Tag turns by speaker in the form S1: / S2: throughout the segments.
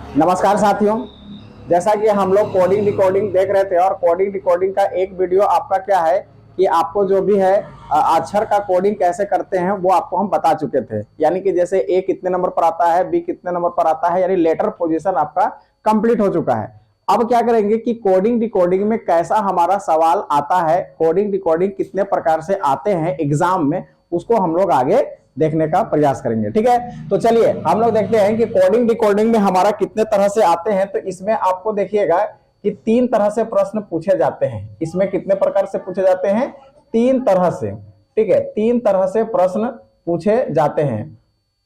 S1: नमस्कार साथियों, जैसा कि हम लोग कोडिंग डिकोडिंग देख रहे थे और कोडिंग डिकोडिंग का एक वीडियो आपका क्या है कि आपको जो भी है अक्षर का कोडिंग कैसे करते हैं वो आपको हम बता चुके थे। यानी कि जैसे ए कितने नंबर पर आता है, बी कितने नंबर पर आता है, यानी लेटर पोजीशन आपका कंप्लीट हो चुका है। अब क्या करेंगे कि कोडिंग डिकोडिंग में कैसा हमारा सवाल आता है, कोडिंग डिकोडिंग कितने प्रकार से आते हैं एग्जाम में, उसको हम लोग आगे देखने का प्रयास करेंगे। ठीक है, तो चलिए हम लोग देखते हैं कि कोडिंग डिकोडिंग में हमारा कितने तरह से आते हैं। तो इसमें आपको देखिएगा कि 3 तरह से प्रश्न पूछे जाते हैं। इसमें कितने प्रकार से पूछे जाते हैं? 3 तरह से। ठीक है, 3 तरह से प्रश्न पूछे जाते हैं।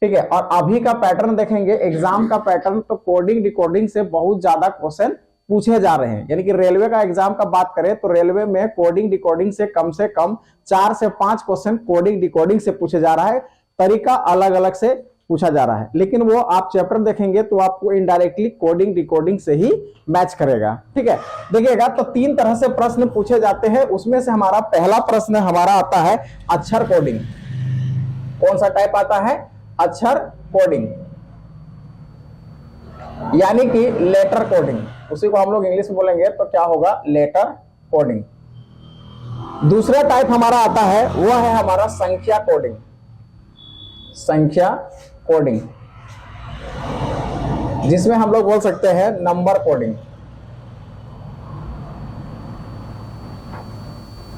S1: ठीक है, और अभी का पैटर्न देखेंगे, एग्जाम का पैटर्न, तो कोडिंग डिकोडिंग से बहुत ज्यादा क्वेश्चन पूछे जा रहे हैं। यानी कि रेलवे का एग्जाम का बात करें तो रेलवे में कोडिंग डिकोडिंग से कम 4 से 5 क्वेश्चन कोडिंग डिकोडिंग से पूछे जा रहा है। तरीका अलग अलग से पूछा जा रहा है, लेकिन वो आप चैप्टर देखेंगे तो आपको इनडायरेक्टली कोडिंग डिकोडिंग से ही मैच करेगा। ठीक है, देखिएगा तो 3 तरह से प्रश्न पूछे जाते हैं। उसमें से हमारा पहला प्रश्न हमारा आता है अक्षर कोडिंग। कौन सा टाइप आता है? अक्षर कोडिंग, यानी कि लेटर कोडिंग। उसी को हम लोग इंग्लिश में बोलेंगे तो क्या होगा? Letter coding. दूसरा टाइप हमारा आता है वह है हमारा संख्या कोडिंग। संख्या कोडिंग, जिसमें हम लोग बोल सकते हैं नंबर कोडिंग।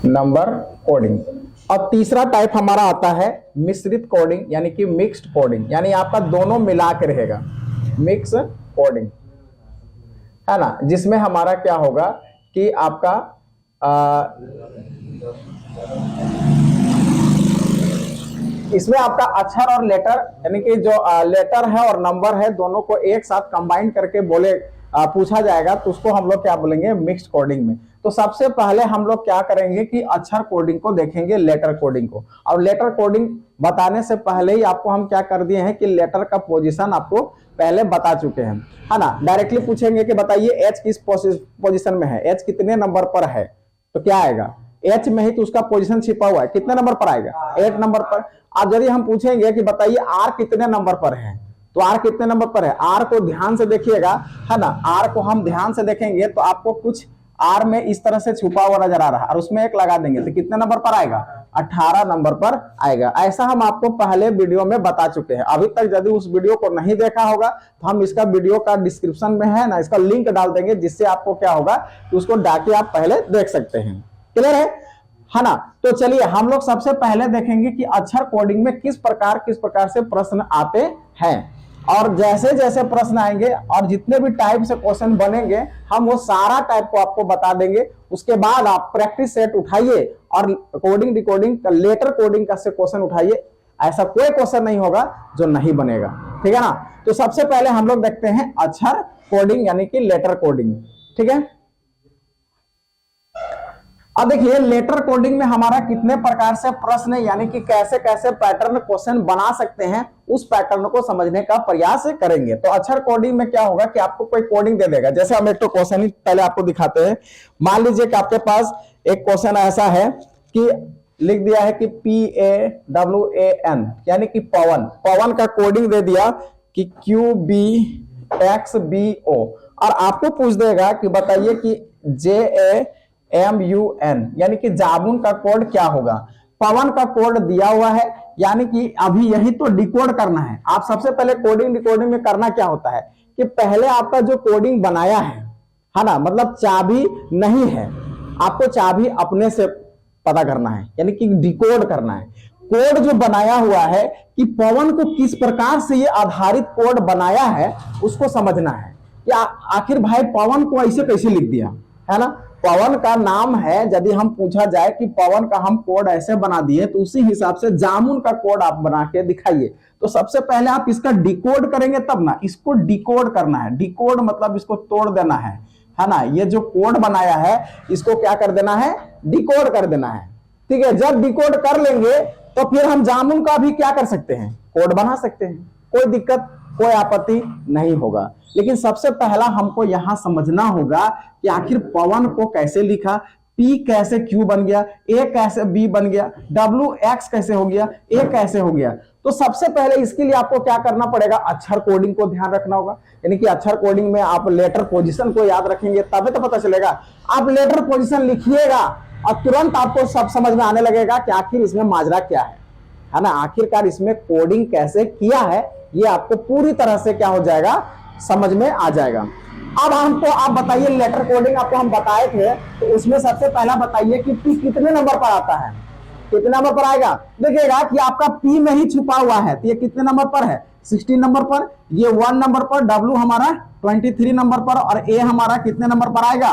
S1: Number coding. और तीसरा टाइप हमारा आता है मिश्रित कोडिंग, यानी कि मिक्स्ड कोडिंग, यानी आपका दोनों मिला के रहेगा, मिक्स कोडिंग, है ना। जिसमें हमारा क्या होगा कि आपका इसमें आपका अक्षर और लेटर, यानी कि जो लेटर है और नंबर है, दोनों को एक साथ कंबाइन करके पूछा जाएगा, तो उसको हम लोग क्या बोलेंगे? मिक्स्ड कोडिंग में। तो सबसे पहले हम लोग क्या करेंगे कि अक्षर कोडिंग को देखेंगे, लेटर कोडिंग को। और लेटर कोडिंग बताने से पहले ही आपको हम क्या कर दिए हैं कि लेटर का पोजीशन आपको पहले बता चुके हैं, है ना। डायरेक्टली पूछेंगे कि बताइए एच किस पोजीशन में है, एच कितने नंबर पर है, तो क्या आएगा? एच में ही तो उसका पोजीशन छिपा हुआ है, कितने नंबर पर आएगा? 8 नंबर पर। अब यदि हम पूछेंगे कि बताइए आर कितने नंबर पर है, तो आर कितने नंबर पर है? आर को ध्यान से देखिएगा, है ना। आर को हम ध्यान से देखेंगे तो आपको कुछ आर में इस तरह से छुपा हुआ नजर आ रहा है, और उसमें 1 लगा देंगे तो कितने नंबर पर आएगा? 18 नंबर पर आएगा। ऐसा हम आपको पहले वीडियो में बता चुके हैं। अभी तक यदि उस वीडियो को नहीं देखा होगा तो हम इसका वीडियो का डिस्क्रिप्शन में है ना, इसका लिंक डाल देंगे, जिससे आपको क्या होगा कि उसको डाके आप पहले देख सकते हैं। क्लियर है ना। तो चलिए हम लोग सबसे पहले देखेंगे कि अक्षर कोडिंग में किस प्रकार से प्रश्न आते हैं। और जैसे जैसे प्रश्न आएंगे और जितने भी टाइप से क्वेश्चन बनेंगे, हम वो सारा टाइप को आपको बता देंगे। उसके बाद आप प्रैक्टिस सेट उठाइए और कोडिंग डिकोडिंग का, लेटर कोडिंग का से क्वेश्चन उठाइए। ऐसा कोई क्वेश्चन नहीं होगा जो नहीं बनेगा। ठीक है ना। तो सबसे पहले हम लोग देखते हैं अक्षर कोडिंग, यानी कि लेटर कोडिंग। ठीक है, अब देखिए लेटर कोडिंग में हमारा कितने प्रकार से प्रश्न, यानी कि कैसे कैसे पैटर्न क्वेश्चन बना सकते हैं, उस पैटर्न को समझने का प्रयास करेंगे। तो अक्षर कोडिंग में क्या होगा कि आपको कोई कोडिंग दे देगा। जैसे हम एक तो क्वेश्चन ही पहले आपको दिखाते हैं। मान लीजिए कि आपके पास एक क्वेश्चन ऐसा है कि लिख दिया है कि PAWAN, यानी कि पवन। पवन का कोडिंग दे दिया कि QBXBO, और आपको पूछ देगा कि बताइए कि JAMUN, यानी कि जामुन का कोड क्या होगा। पवन का कोड दिया हुआ है, यानी कि अभी यही तो डिकोड करना है। आप सबसे पहले कोडिंग डिकोडिंग में करना क्या होता है कि पहले आपका जो कोडिंग बनाया है ना, मतलब चाबी नहीं है, आपको चाबी अपने से पता करना है, यानी कि डिकोड करना है। कोड जो बनाया हुआ है कि पवन को किस प्रकार से ये आधारित कोड बनाया है, उसको समझना है। या आखिर भाई पवन को ऐसे कैसे लिख दिया, है ना। पवन का नाम है, यदि हम पूछा जाए कि पवन का हम कोड ऐसे बना दिए, तो उसी हिसाब से जामुन का कोड आप बना के दिखाइए। तो सबसे पहले आप इसका डिकोड करेंगे तब ना, इसको डिकोड करना है। डिकोड मतलब इसको तोड़ देना है ना। ये जो कोड बनाया है इसको क्या कर देना है? डिकोड कर देना है। ठीक है, जब डिकोड कर लेंगे तो फिर हम जामुन का भी क्या कर सकते हैं? कोड बना सकते हैं। कोई दिक्कत, कोई आपत्ति नहीं होगा। लेकिन सबसे पहला हमको यहां समझना होगा कि आखिर पवन को कैसे लिखा, P कैसे Q बन गया, A कैसे B बन गया, W X कैसे हो गया, A कैसे हो गया। तो सबसे पहले इसके लिए आपको क्या करना पड़ेगा, अक्षर कोडिंग को ध्यान रखना होगा। यानी कि अक्षर कोडिंग में आप लेटर पोजीशन को याद रखेंगे तभी तो पता चलेगा। आप लेटर पोजीशन लिखिएगा और तुरंत आपको सब समझ में आने लगेगा कि आखिर इसमें माजरा क्या है ना, आखिरकार इसमें कोडिंग कैसे किया है, ये आपको पूरी तरह से क्या हो जाएगा, समझ में आ जाएगा। अब हमको आप बताइए, लेटर कोडिंग आपको हम बताए थे, तो उसमें सबसे पहला बताइए कि पी कितने नंबर पर आता है, कितने नंबर पर आएगा। देखिएगा कि आपका पी में ही छुपा हुआ है, तो ये कितने नंबर पर है, 16 नंबर पर, ये 1 नंबर पर, डब्ल्यू हमारा 23 नंबर पर, और ए हमारा कितने नंबर पर आएगा,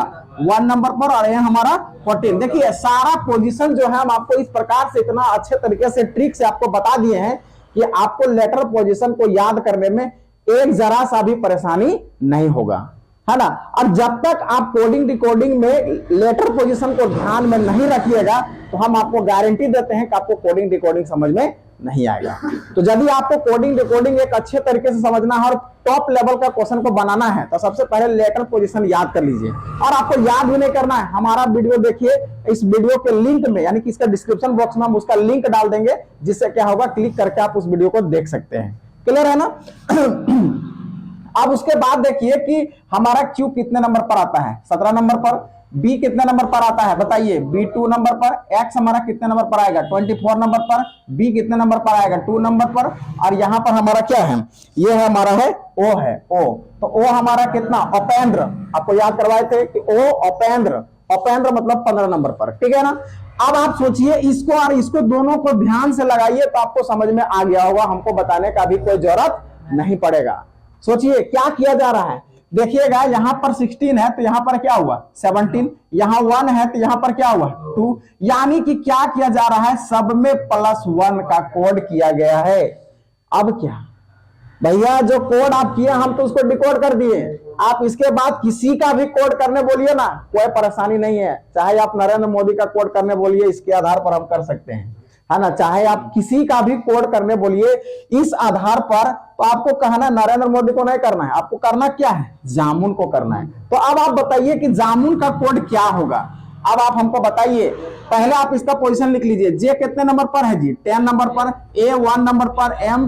S1: 1 नंबर पर, और ए हमारा 14। देखिए सारा पोजीशन जो है हम आपको इस प्रकार से इतना अच्छे तरीके से ट्रिक से आपको बता दिए हैं कि आपको लेटर पोजीशन को याद करने में एक जरा सा भी परेशानी नहीं होगा, है ना। और जब तक आप कोडिंग डिकोडिंग में लेटर पोजीशन को ध्यान में नहीं रखिएगा तो हम आपको गारंटी देते हैं कि आपको कोडिंग डिकोडिंग समझ में नहीं आएगा। तो यदि आपको कोडिंग डिकोडिंग एक अच्छे तरीके से समझना है और टॉप लेवल का क्वेश्चन को बनाना है तो सबसे पहले लेटर पोजीशन याद कर लीजिए। और आपको याद भी नहीं करना है, हमारा वीडियो देखिए, इस वीडियो के लिंक में यानी कि इसका डिस्क्रिप्शन बॉक्स में हम उसका लिंक डाल देंगे, जिससे क्या होगा, क्लिक करके आप उस वीडियो को देख सकते हैं। क्लियर है ना। अब उसके बाद देखिए कि हमारा क्यू कितने नंबर पर आता है, 17 नंबर पर, बी कितने नंबर पर आता है बताइए, बी 2 नंबर पर, एक्स हमारा कितने नंबर पर आएगा, 24 नंबर पर, बी कितने नंबर पर आएगा, 2 नंबर पर, और यहां पर हमारा क्या है, ये है हमारा है ओ है ओ, तो ओ हमारा कितना, अपेंद्र, आपको याद करवाए थे कि ओ अपेंद्र, अपेंद्र मतलब 15 नंबर पर, ठीक है ना। अब आप सोचिए इसको और इसको दोनों को ध्यान से लगाइए तो आपको समझ में आ गया होगा, हमको बताने का भी कोई जरूरत नहीं पड़ेगा। सोचिए क्या किया जा रहा है, देखिएगा यहां पर 16 है तो यहां पर क्या हुआ 17, यहां 1 है तो यहां पर क्या हुआ 2, यानी कि क्या किया जा रहा है, सब में +1 का कोड किया गया है। अब क्या भैया, जो कोड आप किए हम तो उसको डिकोड कर दिए, आप इसके बाद किसी का भी कोड करने बोलिए ना, कोई परेशानी नहीं है। चाहे आप नरेंद्र मोदी का कोड करने बोलिए, इसके आधार पर हम कर सकते हैं, है ना। चाहे आप किसी का भी कोड करने बोलिए इस आधार पर, तो आपको कहना नरेंद्र मोदी को नहीं करना है, आपको करना क्या है, जामुन को करना है। तो अब आप बताइए कि जामुन का कोड क्या होगा। अब आप हमको बताइए, पहले आप इसका पोजीशन लिख लीजिए, जे कितने नंबर पर है जी, 10 नंबर पर, ए 1 नंबर पर, एम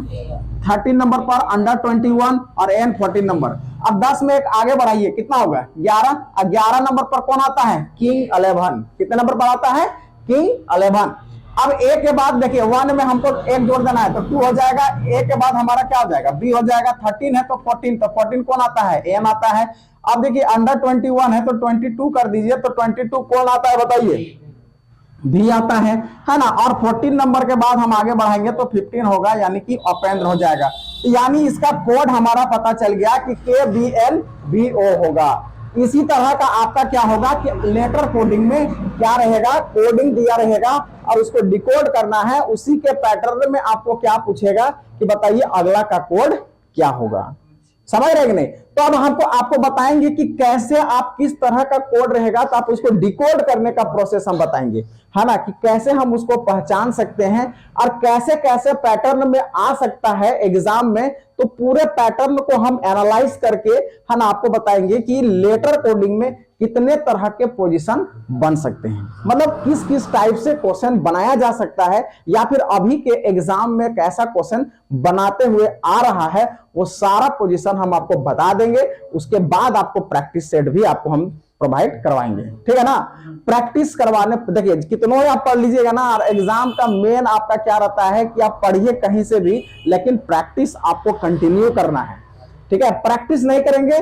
S1: 13 नंबर पर, अंडर 21 और एन 14 नंबर। अब 10 में एक आगे बढ़ाइए, कितना होगा 11, 11 नंबर पर कौन आता है, किंग 11, कितने नंबर पर आता है, किंग 11। अब ए के बाद देखिए 1 में हमको एक जोड़ देना है तो 2 हो जाएगा, ए के बाद हमारा क्या हो जाएगा, बी हो जाएगा, 13 है तो 14, तो 14 कौन आता है, एम आता है। अब देखिए अंडर 21 है तो 22 कर दीजिए, तो 22 कौन आता है बताइए, भी आता है ना। और 14 नंबर के बाद हम आगे बढ़ाएंगे तो 15 होगा, यानी कि अपेंद्र हो जाएगा। यानी इसका कोड हमारा पता चल गया कि KBLBO होगा। इसी तरह का आपका क्या होगा कि लेटर कोडिंग में क्या रहेगा, कोडिंग दिया रहेगा और उसको डिकोड करना है, उसी के पैटर्न में आपको क्या पूछेगा कि बताइए अगला का कोड क्या होगा, समझ रहे कि नहीं। तो अब हमको आपको बताएंगे कि कैसे आप किस तरह का कोड रहेगा, तो आप उसको डिकोड करने का प्रोसेस हम बताएंगे, है ना, कि कैसे हम उसको पहचान सकते हैं और कैसे कैसे पैटर्न में आ सकता है एग्जाम में। तो पूरे पैटर्न को हम एनालाइज करके, है ना, आपको बताएंगे कि लेटर कोडिंग में कितने तरह के पोजीशन बन सकते हैं, मतलब किस किस टाइप से क्वेश्चन बनाया जा सकता है, या फिर अभी के एग्जाम में कैसा क्वेश्चन बनाते हुए आ रहा है, वो सारा पोजीशन हम आपको बता देंगे। उसके बाद आपको प्रैक्टिस सेट भी आपको हम प्रोवाइड करवाएंगे, ठीक है ना। प्रैक्टिस करवाने, देखिए कितनों ही आप पढ़ लीजिएगा ना, एग्जाम का मेन आपका क्या रहता है कि आप पढ़िए कहीं से भी, लेकिन प्रैक्टिस आपको कंटिन्यू करना है, ठीक है। प्रैक्टिस नहीं करेंगे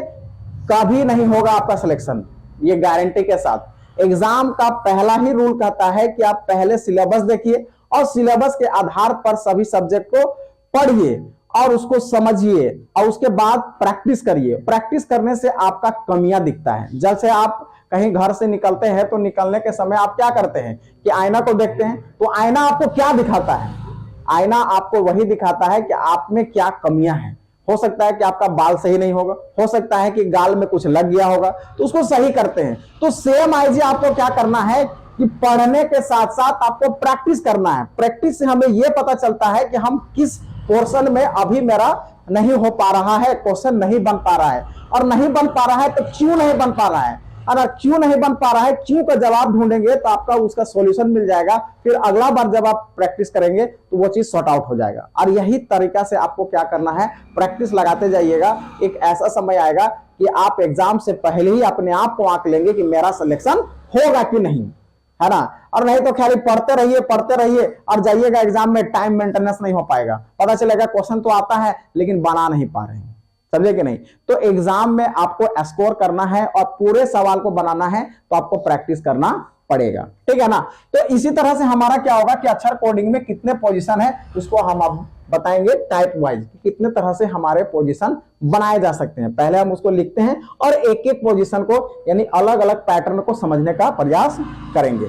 S1: कभी नहीं होगा आपका सिलेक्शन, ये गारंटी के साथ। एग्जाम का पहला ही रूल कहता है कि आप पहले सिलेबस देखिए और सिलेबस के आधार पर सभी सब्जेक्ट को पढ़िए और उसको समझिए और उसके बाद प्रैक्टिस करिए। प्रैक्टिस करने से आपका कमियां दिखता है। जैसे आप कहीं घर से निकलते हैं तो निकलने के समय आप क्या करते हैं कि आईना को देखते हैं, तो आईना आपको क्या दिखाता है, आईना आपको वही दिखाता है कि आप में क्या कमियां हैं। हो सकता है कि आपका बाल सही नहीं होगा, हो सकता है कि गाल में कुछ लग गया होगा, तो उसको सही करते हैं। तो सेम आईजी आपको क्या करना है कि पढ़ने के साथ साथ आपको प्रैक्टिस करना है। प्रैक्टिस से हमें यह पता चलता है कि हम किस पोर्शन में अभी मेरा नहीं हो पा रहा है, क्वेश्चन नहीं बन पा रहा है, और नहीं बन पा रहा है तो क्यों नहीं बन पा रहा है। अगर क्यों नहीं बन पा रहा है, क्यों का जवाब ढूंढेंगे तो आपका उसका सॉल्यूशन मिल जाएगा। फिर अगला बार जब आप प्रैक्टिस करेंगे तो वो चीज सॉर्ट आउट हो जाएगा। और यही तरीका से आपको क्या करना है, प्रैक्टिस लगाते जाइएगा। एक ऐसा समय आएगा कि आप एग्जाम से पहले ही अपने आप को आंक लेंगे कि मेरा सिलेक्शन होगा कि नहीं, है ना। और नहीं तो खाली पढ़ते रहिए और जाइएगा एग्जाम में, टाइम मेंटेनेंस नहीं हो पाएगा। पता चलेगा क्वेश्चन तो आता है लेकिन बना नहीं पा रहे हैं, समझे कि नहीं। तो एग्जाम में आपको स्कोर करना है और पूरे सवाल को बनाना है तो आपको प्रैक्टिस करना पड़ेगा, ठीक है ना। तो इसी तरह से हमारा क्या होगा कि अक्षर कोडिंग में कितने पोजीशन है उसको हम अब बताएंगे टाइप वाइज, कितने तरह से हमारे पोजीशन बनाए जा सकते हैं। पहले हम उसको लिखते हैं और एक एक पोजीशन को यानी अलग अलग पैटर्न को समझने का प्रयास करेंगे।